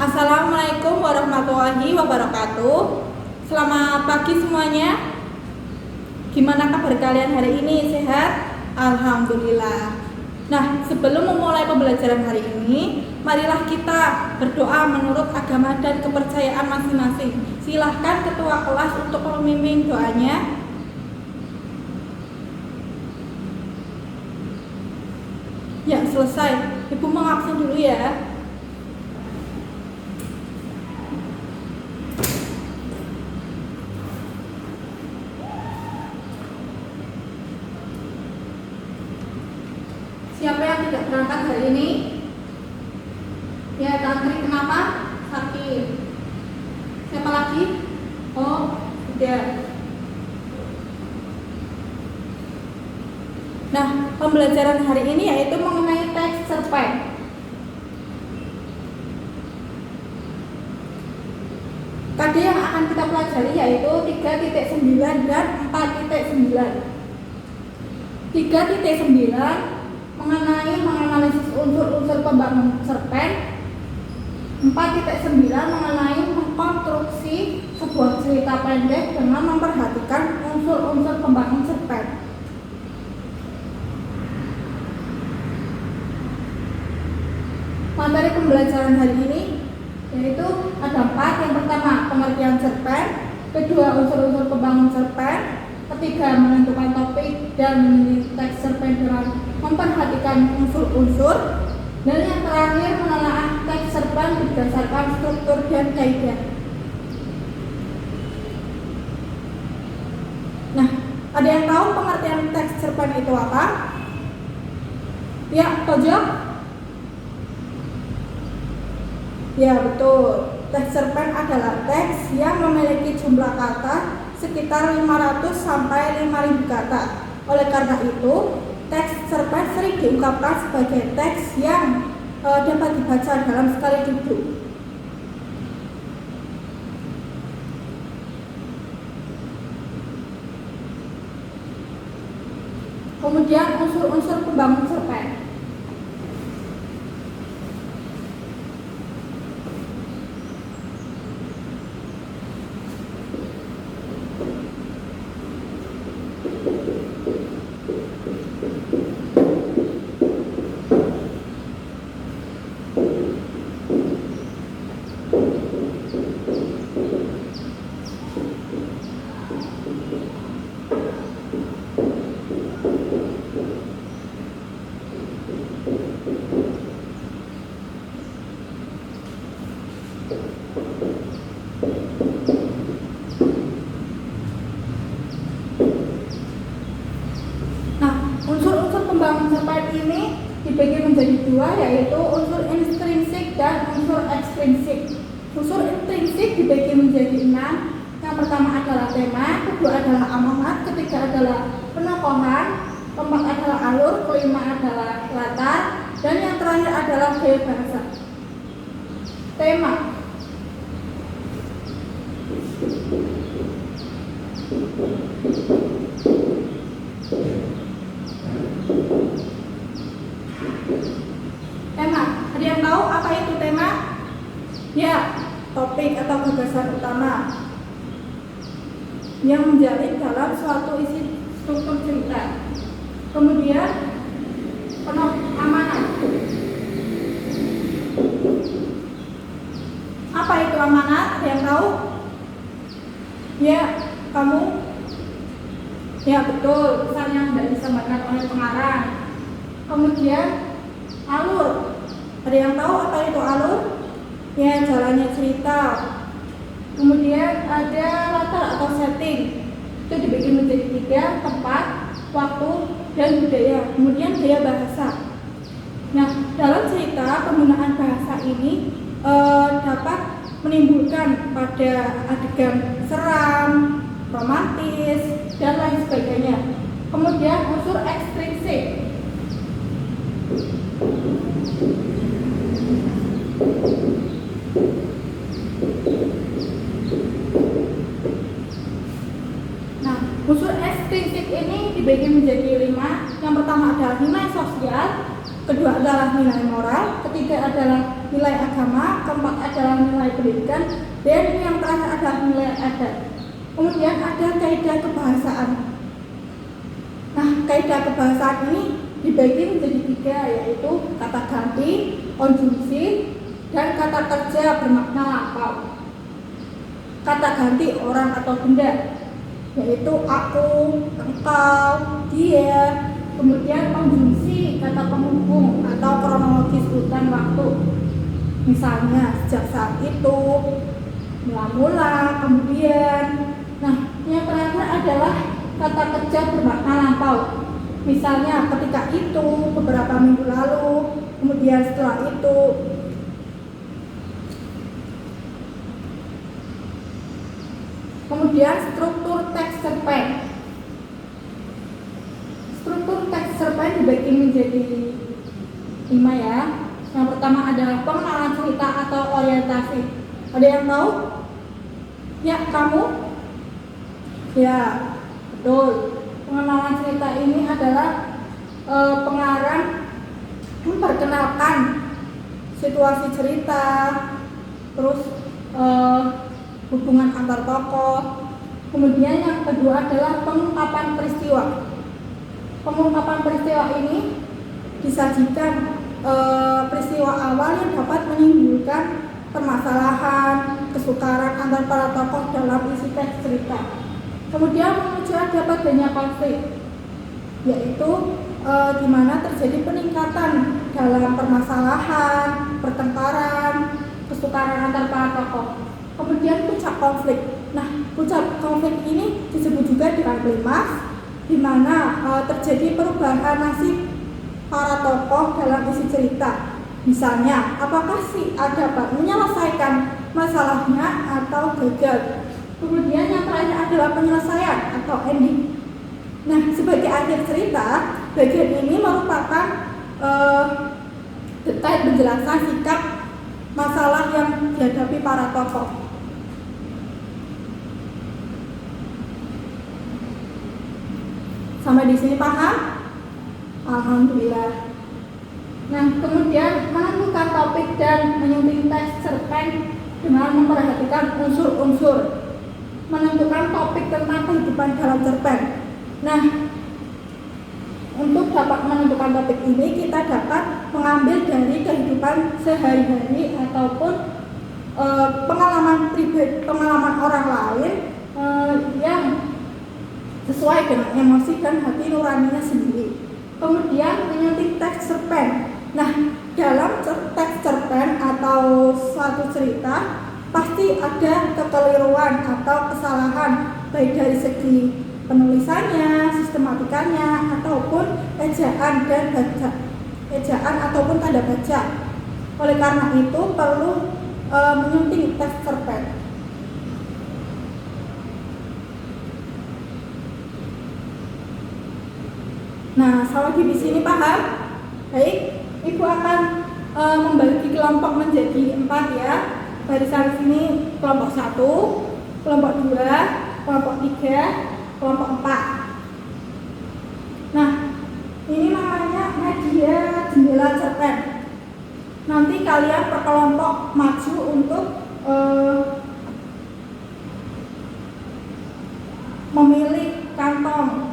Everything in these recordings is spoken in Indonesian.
Assalamualaikum warahmatullahi wabarakatuh. Selamat pagi semuanya. Gimana kabar kalian hari ini? Sehat? Alhamdulillah. Nah, sebelum memulai pembelajaran hari ini, marilah kita berdoa menurut agama dan kepercayaan masing-masing. Silahkan ketua kelas untuk memimpin doanya. Ya, selesai. Ibu mengabsen dulu ya. Siapa yang tidak berangkat hari ini? Ya, Tantri, kenapa? Sakit. Siapa lagi? Oh, tidak. Nah, pembelajaran hari ini yaitu mengenai teks cerpen. KD yang akan kita pelajari yaitu 3.9 dan 4.9. 3.9 mengenai menganalisis unsur-unsur pembangun cerpen. 4.9 mengenai mengkonstruksi sebuah cerita pendek dengan memperhatikan unsur-unsur pembangun cerpen. Materi pembelajaran hari ini yaitu ada 4. Yang pertama, pengertian cerpen. Kedua, unsur-unsur pembangun cerpen. Ketiga, menentukan topik dan menyusun teks cerpen dengan memperhatikan unsur-unsur. Dan yang terakhir, menelaah teks cerpen berdasarkan struktur dan kaidah. Nah, ada yang tahu pengertian teks cerpen itu apa? Ya, Tojo? Ya, betul. Teks cerpen adalah teks yang memiliki jumlah kata sekitar 500 sampai 5.000 kata. Oleh karena itu, teks cerpen sering diungkapkan sebagai teks yang dapat dibaca dalam sekali duduk. Kemudian unsur-unsur pembangun cerpen. Cerpen ini dibagi menjadi dua, yaitu unsur intrinsik dan unsur ekstrinsik. Unsur intrinsik dibagi menjadi 6. Yang pertama adalah tema, kedua adalah amanat, ketiga adalah penokohan, keempat adalah alur, kelima adalah latar, dan yang terakhir adalah gaya bahasa. Tema. Ada yang tahu apa itu tema? Ya, topik atau gagasan utama yang menjalin dalam suatu isi struktur cerita. Kemudian amanat. Apa itu amanat? Ada yang tahu? Ya, kamu? Ya, betul, pesan yang tidak disampaikan oleh pengarang. Kemudian alur. Ada yang tahu apa itu alur? Ya, jalannya cerita. Kemudian ada latar atau setting. Itu dibagi menjadi 3, tempat, waktu, dan budaya. Kemudian gaya bahasa. Nah, dalam cerita penggunaan bahasa ini dapat menimbulkan pada adegan seram, romantis, dan lain sebagainya. Kemudian unsur ekstrinsik. Nah, unsur ekstrinsik ini dibagi menjadi 5. Yang pertama adalah nilai sosial, kedua adalah nilai moral, ketiga adalah nilai agama, keempat adalah nilai pendidikan, dan yang terakhir adalah nilai adat. Kemudian ada kaidah kebahasaan. Nah, kaidah kebahasaan ini dibagi menjadi 3, yaitu kata ganti, konjungsi, dan kata kerja bermakna lampau. Kata ganti orang atau benda, yaitu aku, engkau, dia. Kemudian konjungsi kata penghubung atau kronologis urutan waktu, misalnya sejak saat itu, mula-mula, kemudian. Nah, yang terakhir adalah kata kerja bermakna lampau, misalnya ketika itu, beberapa minggu lalu, kemudian setelah itu. Kemudian struktur teks cerpen. Struktur teks cerpen dibagi menjadi 5 ya. Yang pertama adalah pengenalan cerita atau orientasi. Ada yang tahu? Ya, kamu? Ya, betul. Pengenalan cerita ini adalah pengarang memperkenalkan situasi cerita, terus hubungan antar tokoh. Kemudian yang kedua adalah pengungkapan peristiwa. Pengungkapan peristiwa ini disajikan peristiwa awal yang dapat menimbulkan permasalahan, kesukaran antar para tokoh dalam isi teks cerita. Kemudian menuju ada padanya konflik, yaitu di mana terjadi peningkatan dalam permasalahan, pertengkaran, kesukaran antar para tokoh. Kemudian puncak konflik. Nah, puncak konflik ini disebut juga dengan klimaks, di mana terjadi perubahan nasib para tokoh dalam isi cerita. Misalnya, apakah si A dapat menyelesaikan masalahnya atau gagal. Kemudian yang terakhir adalah penyelesaian atau ending. Nah, sebagai akhir cerita, bagian ini merupakan detail penjelasan sikap masalah yang dihadapi para tokoh. Sampai di sini paham? Alhamdulillah. Nah, kemudian menentukan topik dan menyunting teks cerpen dengan memperhatikan unsur-unsur. Menentukan topik tentang kehidupan dalam cerpen. Nah, untuk dapat menentukan topik ini kita dapat mengambil dari kehidupan sehari-hari ataupun pengalaman pribadi, pengalaman orang lain yang sesuai dengan emosi dan hati nuraninya sendiri. Kemudian menyunting teks cerpen. Nah, dalam teks cerpen atau suatu cerita pasti ada kekeliruan atau kesalahan, baik dari segi penulisannya, sistematikanya, ataupun ejaan dan baca, ejaan ataupun tanda baca. Oleh karena itu perlu menyunting teks cerpen. Nah, selagi di sini paham? Baik, Ibu akan membagi kelompok menjadi 4 ya. Barisan sini kelompok 1, kelompok 2, kelompok 3, kelompok 4. Nah, ini namanya media jendela cerpen. Nanti kalian per kelompok maju untuk memilih kantong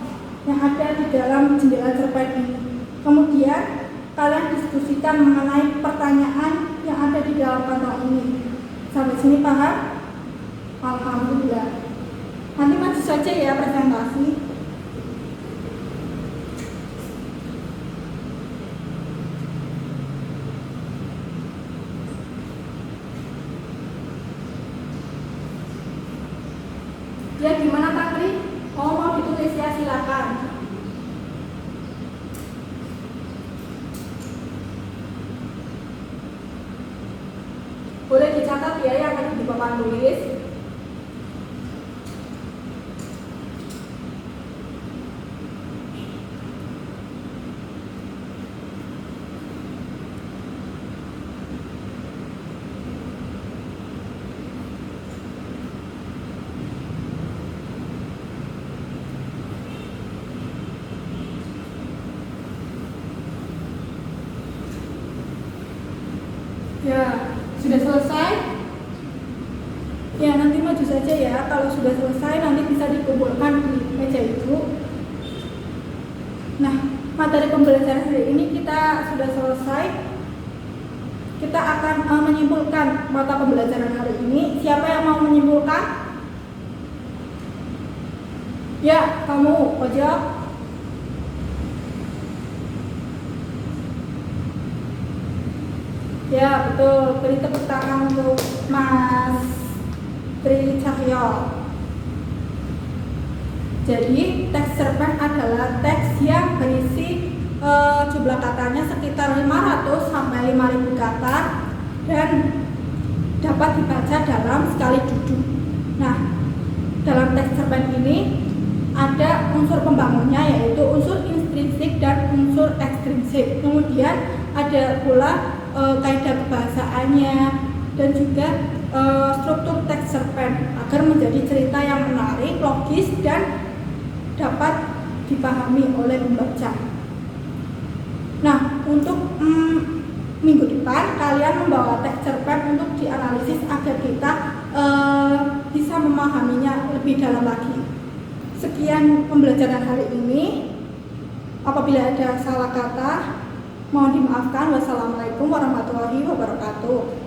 yang ada di dalam jendela cerpen ini. Kemudian kalian diskusikan mengenai pertanyaan yang ada di dalam kantong ini. Sampai sini paham? Alhamdulillah. Nanti maju saja ya presentasi. Ya, gimana Kak Tri? Mau ditulis ya, silakan. Boleh dicatat ya yang ada di papan tulis. Ya, sudah selesai? Ya, nanti maju saja ya. Kalau sudah selesai nanti bisa dikumpulkan di meja ibu. Nah, materi pembelajaran hari ini kita sudah selesai. Kita akan menyimpulkan mata pembelajaran hari ini. Siapa yang mau menyimpulkan? Ya, kamu, pojok. Ya, betul. Beri tepuk tangan untuk Mas Tri Cahyo. Jadi, teks cerpen adalah teks yang berisi jumlah katanya sekitar 500 sampai 5000 kata dan dapat dibaca dalam sekali duduk. Nah, dalam teks cerpen ini ada unsur pembangunnya yaitu unsur intrinsik dan unsur ekstrinsik. Kemudian ada pula kaidah kebahasaannya dan juga struktur teks cerpen agar menjadi cerita yang menarik, logis dan dapat dipahami oleh pembaca. Nah, untuk minggu depan kalian membawa teks cerpen untuk dianalisis agar kita bisa memahaminya lebih dalam lagi. Sekian pembelajaran hari ini. Apabila ada salah kata, mohon dimaafkan. Wassalamualaikum warahmatullahi wabarakatuh.